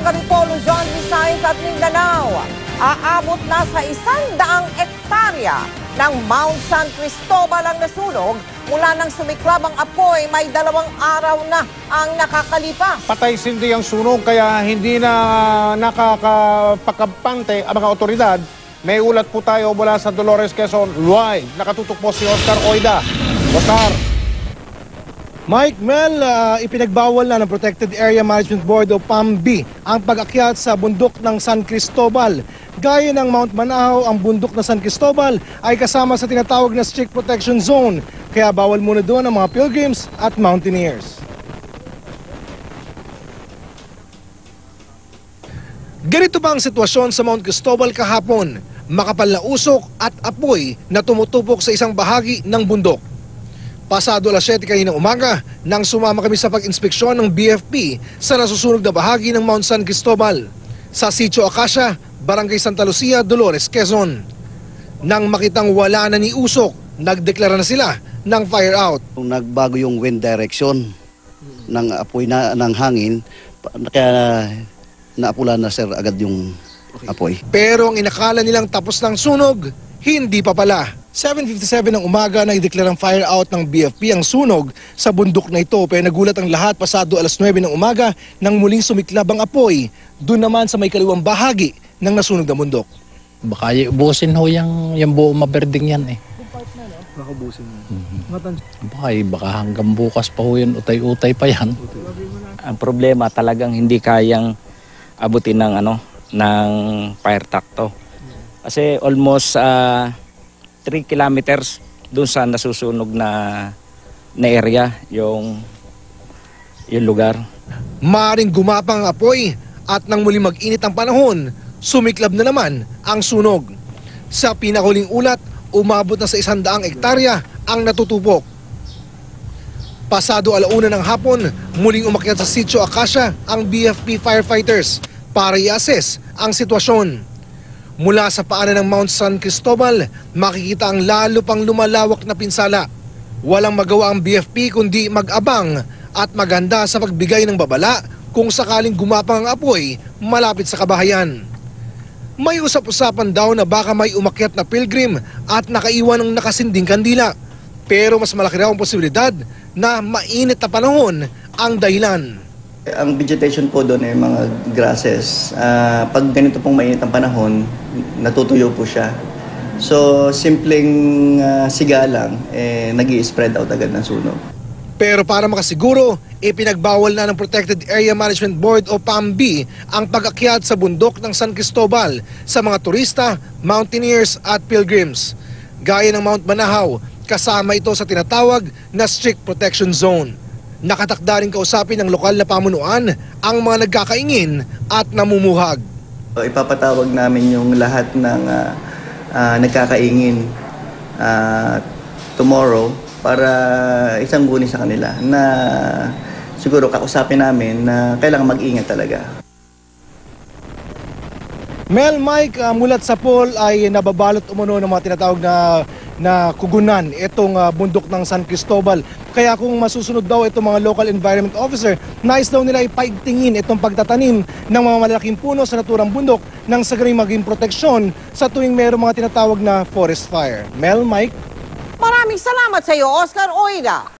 Antipolo, Luzon, Visayas at Mindanao. Aabot na sa 100 ektarya ng Mount San Cristobal ang nasunog. Mula nang sumiklab ang apoy, may 2 araw na ang nakakalipas. Patay sindi ang sunog kaya hindi na nakakapagkampante ang mga otoridad. May ulat po tayo mula sa Dolores, Quezon. Live, nakatutok po si Oscar Oida. Oscar. Mike, Mel, ipinagbawal na ng Protected Area Management Board o PAMB ang pag-akyat sa bundok ng San Cristobal. Gaya ng Mount Manahaw, ang bundok ng San Cristobal ay kasama sa tinatawag na Strict Protection Zone. Kaya bawal muna doon ang mga pilgrims at mountaineers. Ganito pa ang sitwasyon sa Mount Cristobal kahapon. Makapal na usok at apoy na tumutupok sa isang bahagi ng bundok. Pasado alas 7 kaninang umaga nang sumama kami sa pag-inspeksyon ng BFP sa nasusunog na bahagi ng Mount San Cristobal sa Sitio Acacia, Barangay Santa Lucia, Dolores, Quezon. Nang makitang wala na ni usok, nagdeklara na sila ng fire out. Nagbago yung wind direction ng apoy ng hangin, kaya naapula na sir agad yung apoy. Pero ang inakala nilang tapos ng sunog, hindi pa pala. 7:57 ng umaga na ideklarang fire out ng BFP ang sunog sa bundok na ito, pero nagulat ang lahat pasado alas 9 ng umaga nang muling sumiklab ang apoy doon naman sa may kaliwang bahagi ng nasunog na bundok. Baka ubusin ho yung buong maberding yan eh. Baka ubusin mo. Baka hanggang bukas pa ho yun, utay-utay pa yan. Ang problema talagang hindi kayang abutin ng fire truck to. Kasi almost 3 kilometers doon sa nasusunog na area, yung lugar. Maaring gumapang ang apoy at nang muli mag-init ang panahon, sumiklab na naman ang sunog. Sa pinakuling ulat, umabot na sa 100 ektarya ang natutupok. Pasado alauna ng hapon, muling umakyat sa Sitio Acacia ang BFP firefighters para i-assess ang sitwasyon. Mula sa paanan ng Mount San Cristobal, makikita ang lalo pang lumalawak na pinsala. Walang magawa ang BFP kundi mag-abang at maganda sa pagbigay ng babala kung sakaling gumapang ang apoy malapit sa kabahayan. May usap-usapan daw na baka may umakyat na pilgrim at nakaiwan ng nakasinding kandila. Pero mas malaki raw ang posibilidad na mainit na panahon ang dahilan. Ang vegetation po doon ay mga grasses. Pag ganito pong mainit ang panahon, natutuyo po siya. So, simpleng siga lang, nag-i-spread out agad ng sunog. Pero para makasiguro, ipinagbawal na ng Protected Area Management Board o PAMB ang pag-akyat sa bundok ng San Cristobal sa mga turista, mountaineers at pilgrims. Gaya ng Mount Manahaw, kasama ito sa tinatawag na Strict Protection Zone. Nakatakda rin kausapin ng lokal na pamunuan ang mga nagkakaingin at namumuhag. Ipapatawag namin yung lahat ng nagkakaingin tomorrow para isanggunin sa kanila na siguro kausapin namin na kailangan mag-ingat talaga. Mel, Mike, mulat sa poll ay nababalot umano ng mga tinatawag na kugunan itong bundok ng San Cristobal. Kaya kung masusunod daw itong mga local environment officer, nais daw nila ipaigtingin itong pagtatanim ng mga malalaking puno sa naturang bundok nang sa galing maging proteksyon sa tuwing mayroong mga tinatawag na forest fire. Mel, Mike? Maraming salamat sa iyo, Oscar Oida.